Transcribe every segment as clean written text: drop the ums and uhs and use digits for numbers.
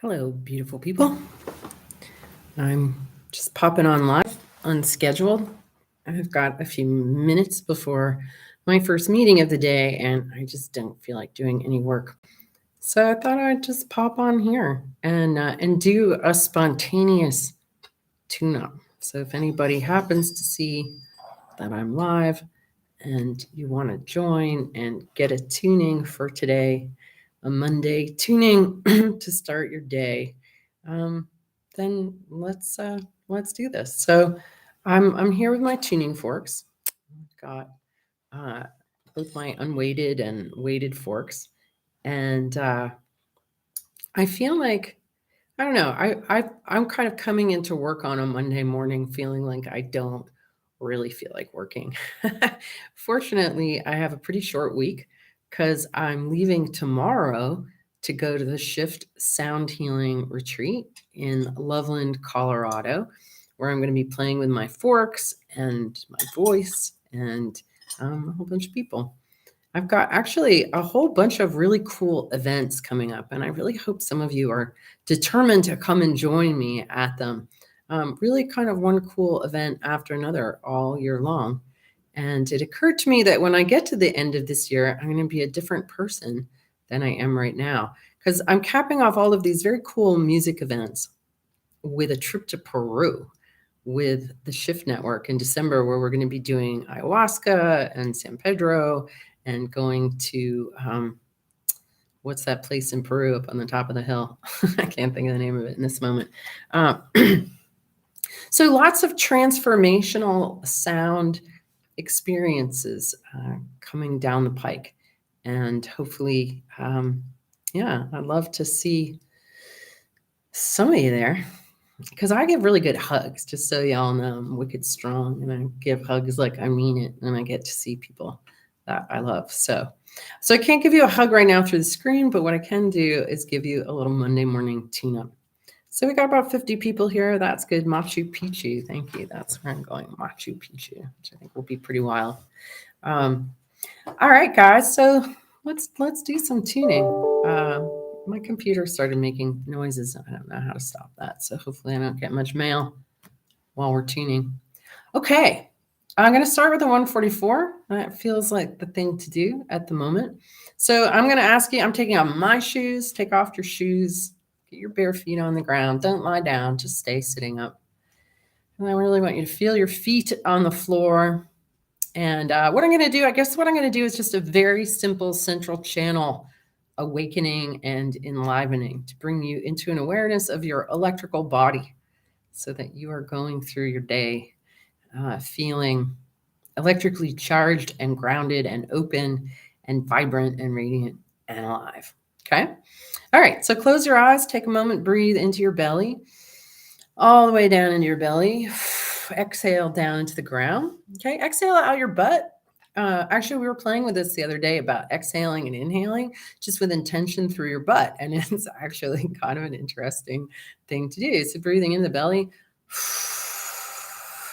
Hello, beautiful people. I'm just popping on live, unscheduled. I've got a few minutes before my first meeting of the day, and I just don't feel like doing any work. So I thought I'd just pop on here and do a spontaneous tune-up. So if anybody happens to see that I'm live and you want to join and get a tuning for today, a Monday tuning to start your day, um, then let's do this. So I'm here with my tuning forks. I've got uh, both my unweighted and weighted forks, and I feel like I don't know. I'm kind of coming into work on a Monday morning feeling like I don't really feel like working. Fortunately, I have a pretty short week because I'm leaving tomorrow to go to the Shift Sound Healing Retreat in Loveland, Colorado, where I'm going to be playing with my forks and my voice and a whole bunch of people. I've got actually a whole bunch of really cool events coming up, and I really hope some of you are determined to come and join me at them. Really, kind of one cool event after another all year long. And it occurred to me that when I get to the end of this year, I'm going to be a different person than I am right now because I'm capping off all of these very cool music events with a trip to Peru with the Shift Network in December, where we're going to be doing ayahuasca and San Pedro and going to what's that place in Peru up on the top of the hill? I can't think of the name of it in this moment. Uh, so lots of transformational sound experiences coming down the pike. And hopefully, yeah, I'd love to see some of you there because I give really good hugs, just so y'all know. I'm wicked strong and I give hugs like I mean it, and I get to see people that I love. So I can't give you a hug right now through the screen, but what I can do is give you a little Monday morning tune-up. So we got about 50 people here. That's good. Machu Picchu. Thank you. That's where I'm going. Machu Picchu, which I think will be pretty wild. All right, guys. So let's do some tuning. My computer started making noises. I don't know how to stop that. So hopefully I don't get much mail while we're tuning. Okay. I'm going to start with the 144. That feels like the thing to do at the moment. So I'm going to ask you, I'm taking off my shoes. Take off your shoes. Get your bare feet on the ground. Don't lie down. Just stay sitting up. And I really want you to feel your feet on the floor. And what I'm going to do, I guess what I'm going to do is just a very simple central channel awakening and enlivening to bring you into an awareness of your electrical body so that you are going through your day feeling electrically charged and grounded and open and vibrant and radiant and alive. Okay. All right. So close your eyes, take a moment, breathe into your belly, all the way down into your belly. Exhale down into the ground. Okay. Exhale out your butt. Actually, we were playing with this the other day about exhaling and inhaling just with intention through your butt. And it's actually kind of an interesting thing to do. So breathing in the belly.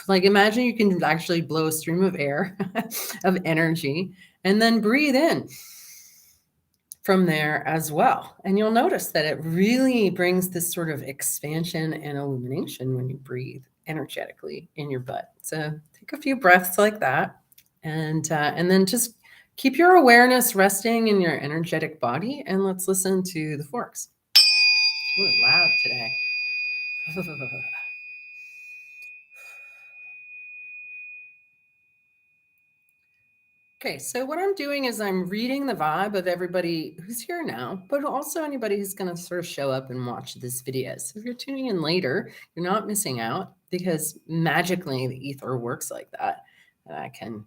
Like imagine you can actually blow a stream of air of energy and then breathe in from there as well. And you'll notice that it really brings this sort of expansion and illumination when you breathe energetically in your butt. So take a few breaths like that, and then just keep your awareness resting in your energetic body. And let's listen to the forks. Ooh, loud today. Okay, so what I'm doing is I'm reading the vibe of everybody who's here now, but also anybody who's going to sort of show up and watch this video. So if you're tuning in later, you're not missing out because magically the ether works like that. And I can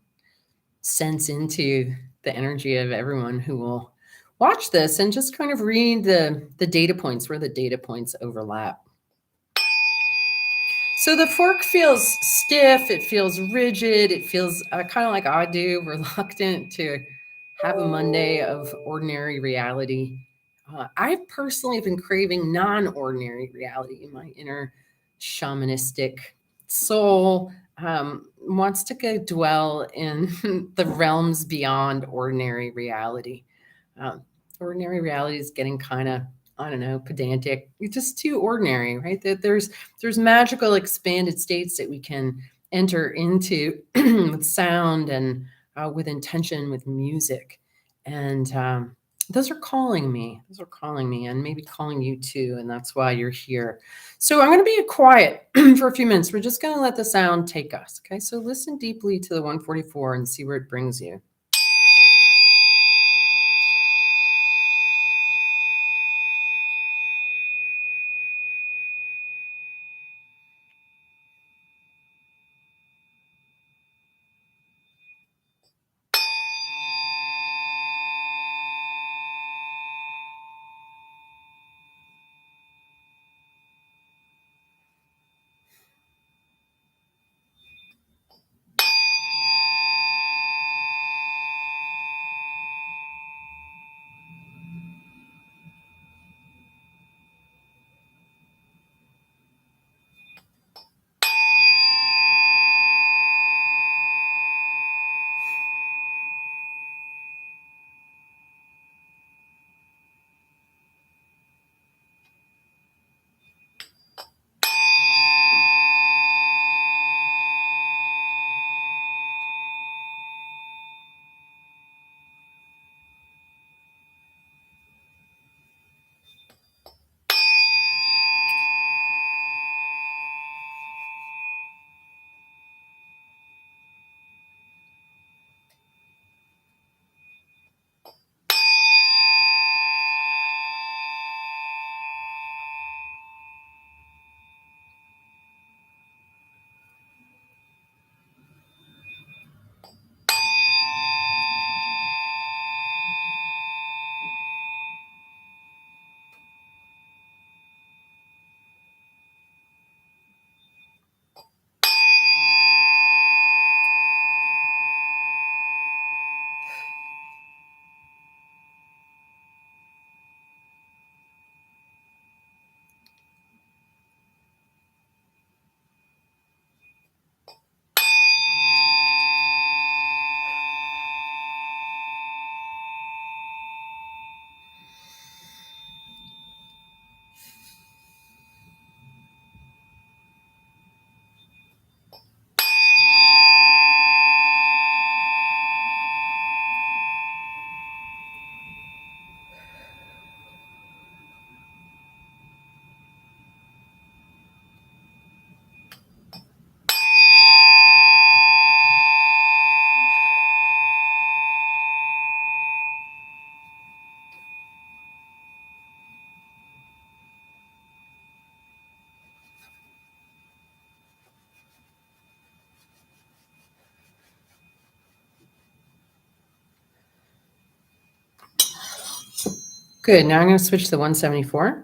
sense into the energy of everyone who will watch this and just kind of read the data points where the data points overlap. So the fork feels stiff, it feels rigid, it feels kind of like I do, reluctant to have a Monday of ordinary reality. I personally have been craving non-ordinary reality. In my inner shamanistic soul wants to go dwell in the realms beyond ordinary reality. Ordinary reality is getting kind of I don't know, pedantic. It's just too ordinary, right? That there's magical expanded states that we can enter into with sound and with intention, with music, and those are calling me. Those are calling me, and maybe calling you too. And that's why you're here. So I'm going to be quiet for a few minutes. We're just going to let the sound take us. Okay. So listen deeply to the 144 and see where it brings you. Good. Now I'm going to switch to the 174.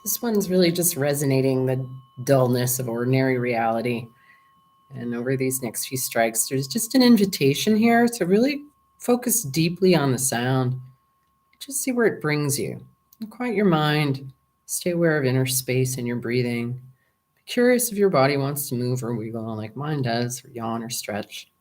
This one's really just resonating the dullness of ordinary reality. And over these next few strikes, there's just an invitation here to really focus deeply on the sound. Just see where it brings you. And quiet your mind. Stay aware of inner space in your breathing. Be curious if your body wants to move or wiggle like mine does, or yawn or stretch.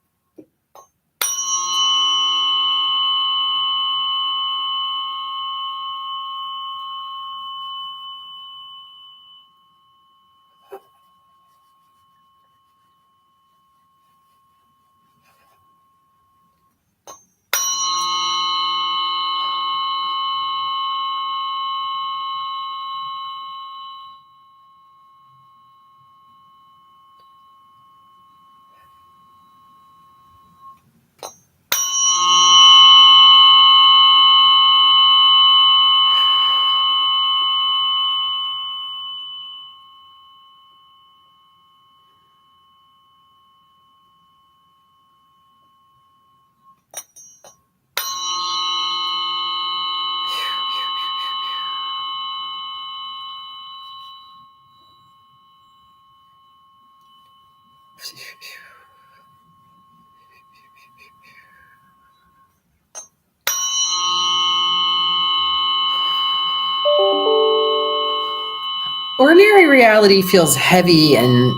ordinary reality feels heavy and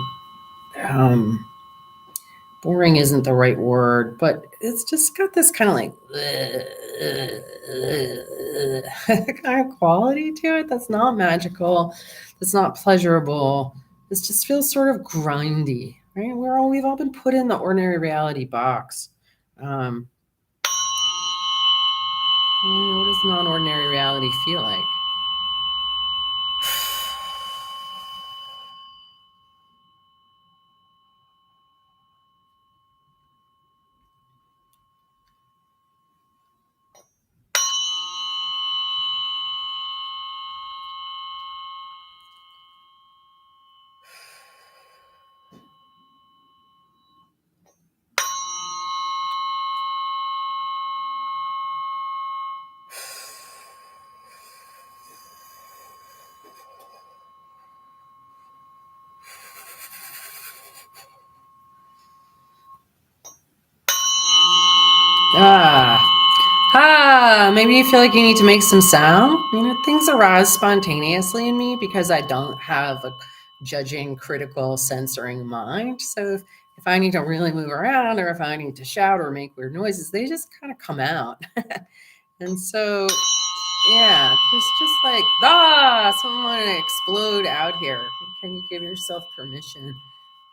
boring isn't the right word, but it's just got this kind of like kind of quality to it that's not magical, that's not pleasurable. This just feels sort of grindy, right? We've all been put in the ordinary reality box. What does non-ordinary reality feel like? Maybe you feel like you need to make some sound. Things arise spontaneously in me because I don't have a judging, critical, censoring mind. So if I need to really move around or if I need to shout or make weird noises, they just kind of come out. And so, yeah, there's just like, someone to explode out here. Can you give yourself permission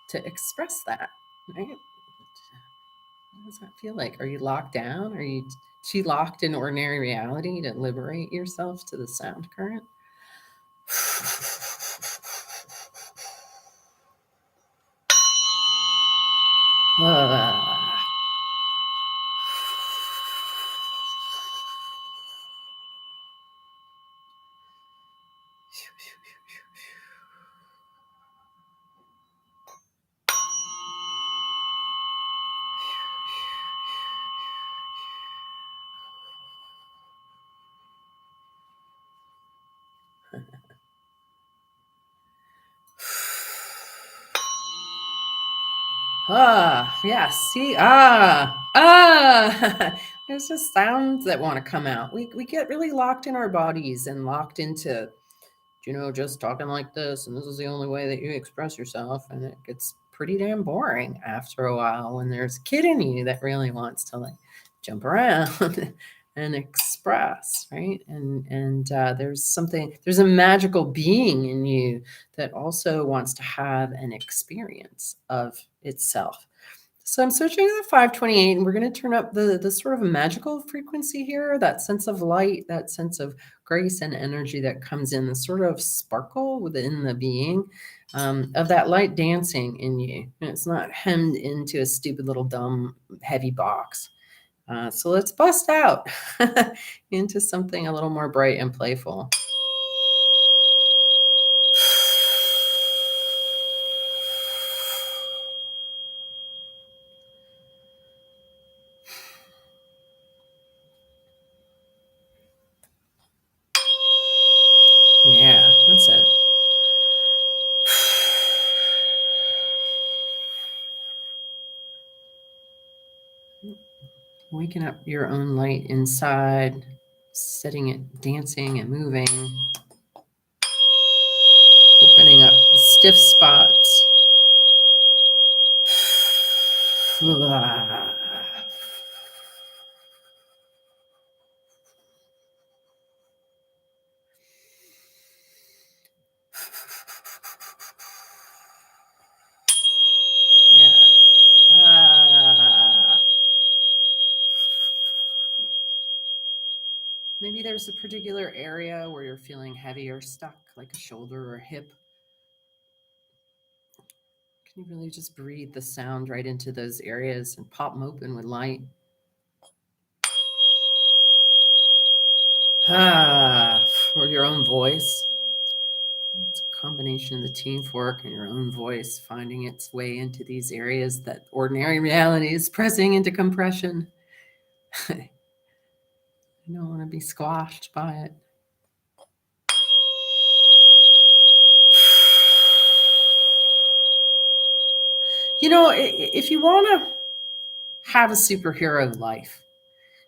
to express that, right? What does that feel like? Are you locked down? Are you too locked in ordinary reality to liberate yourself to the sound current? Yes. See, there's just sounds that want to come out. We get really locked in our bodies and locked into, just talking like this, and this is the only way that you express yourself, and it gets pretty damn boring after a while when there's a kid in you that really wants to like jump around and express, right? And there's a magical being in you that also wants to have an experience of itself. So I'm switching to the 528, and we're going to turn up the sort of magical frequency here, that sense of light, that sense of grace and energy that comes in, the sort of sparkle within the being of that light dancing in you. And it's not hemmed into a stupid little dumb heavy box. So let's bust out into something a little more bright and playful. Yeah, that's it. Waking up your own light inside, setting it dancing and moving, opening up the stiff spots. Maybe there's a particular area where you're feeling heavy or stuck, like a shoulder or a hip. Can you really just breathe the sound right into those areas and pop them open with light? Or your own voice. It's a combination of the team fork and your own voice finding its way into these areas that ordinary reality is pressing into compression. You don't want to be squashed by it. If you want to have a superhero life,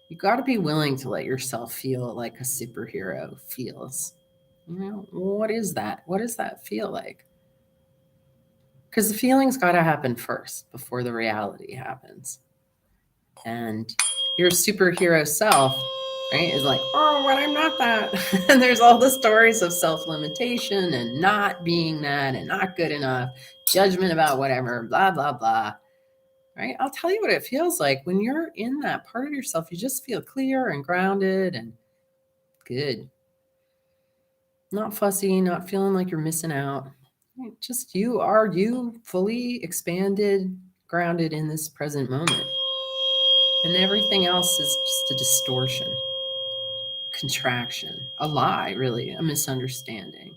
you got to be willing to let yourself feel like a superhero feels. What is that? What does that feel like? Because the feeling's got to happen first before the reality happens. And your superhero self, right, is like, oh, but I'm not that. And there's all the stories of self-limitation and not being that and not good enough, judgment about whatever, blah, blah, blah. Right? I'll tell you what it feels like when you're in that part of yourself. You just feel clear and grounded and good. Not fussy, not feeling like you're missing out. Just you are you, fully expanded, grounded in this present moment. And everything else is just a distortion, contraction, a lie, really, a misunderstanding.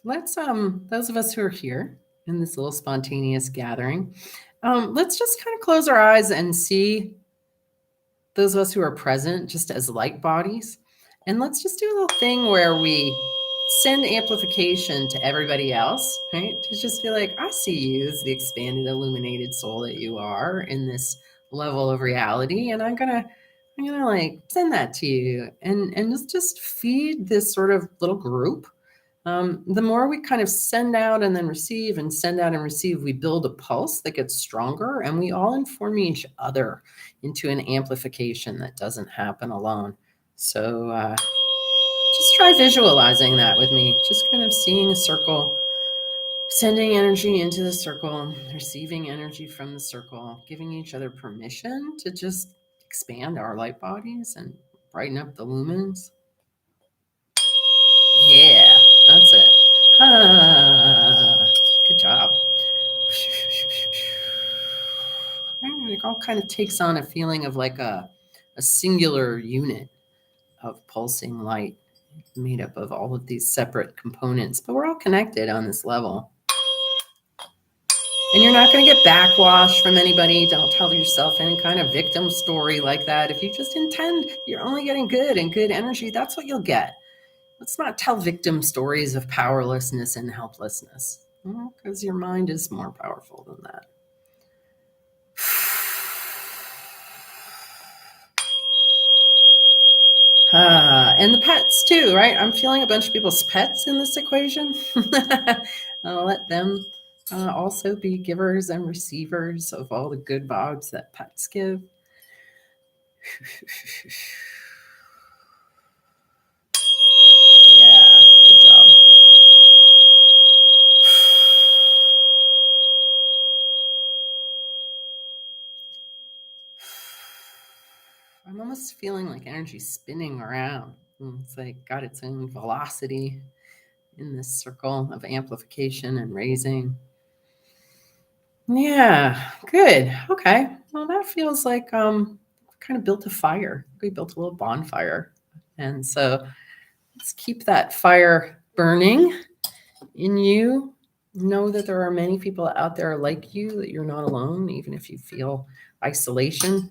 Let's those of us who are here in this little spontaneous gathering, let's just kind of close our eyes and see those of us who are present just as light bodies. And let's just do a little thing where we send amplification to everybody else, right? To just be like, I see you as the expanded, illuminated soul that you are in this level of reality. And I'm gonna like send that to you and just feed this sort of little group. The more we kind of send out and then receive and send out and receive, we build a pulse that gets stronger and we all inform each other into an amplification that doesn't happen alone. So just try visualizing that with me. Just kind of seeing a circle, sending energy into the circle, receiving energy from the circle, giving each other permission to just expand our light bodies and brighten up the lumens. Yeah, that's it. Good job. It all kind of takes on a feeling of like a singular unit of pulsing light made up of all of these separate components, but we're all connected on this level. And you're not going to get backwash from anybody. Don't tell yourself any kind of victim story like that. If you just intend you're only getting good and good energy, that's what you'll get. Let's not tell victim stories of powerlessness and helplessness, because your mind is more powerful than that. And the pets too, right? I'm feeling a bunch of people's pets in this equation. I'll let them also be givers and receivers of all the good vibes that pets give. Yeah, good job. I'm almost feeling like energy spinning around. It's like got its own velocity in this circle of amplification and raising. Yeah, good. Okay. Well, that feels like kind of built a fire. We built a little bonfire. And so let's keep that fire burning in you. Know that there are many people out there like you, that you're not alone, even if you feel isolation.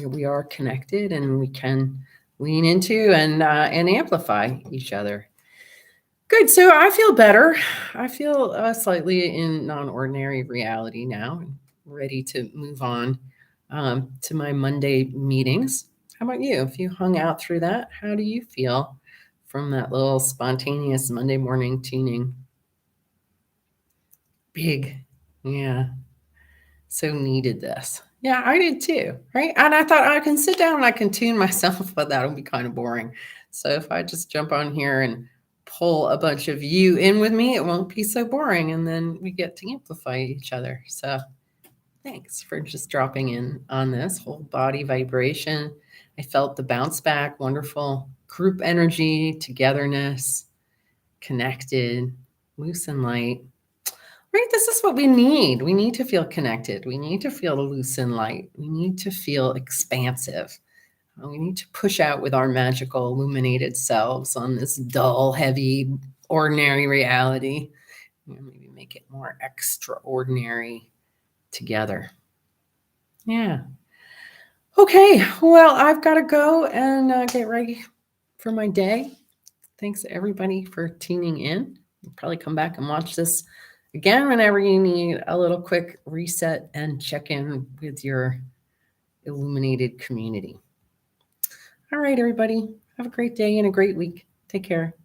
We are connected and we can lean into and amplify each other. Good. So I feel better. I feel slightly in non-ordinary reality now, ready to move on to my Monday meetings. How about you? If you hung out through that, how do you feel from that little spontaneous Monday morning tuning? Big. Yeah. So needed this. Yeah, I did too. Right. And I thought I can sit down and I can tune myself, but that'll be kind of boring. So if I just jump on here and pull a bunch of you in with me, it won't be so boring. And then we get to amplify each other. So thanks for just dropping in on this whole body vibration. I felt the bounce back, wonderful group energy, togetherness, connected, loose and light. Right, this is what we need. We need to feel connected. We need to feel loose and light. We need to feel expansive. We need to push out with our magical, illuminated selves on this dull, heavy, ordinary reality. Maybe make it more extraordinary together. Yeah. Okay. Well, I've got to go and get ready for my day. Thanks everybody for tuning in. You'll probably come back and watch this again whenever you need a little quick reset and check in with your illuminated community. All right, everybody. Have a great day and a great week. Take care.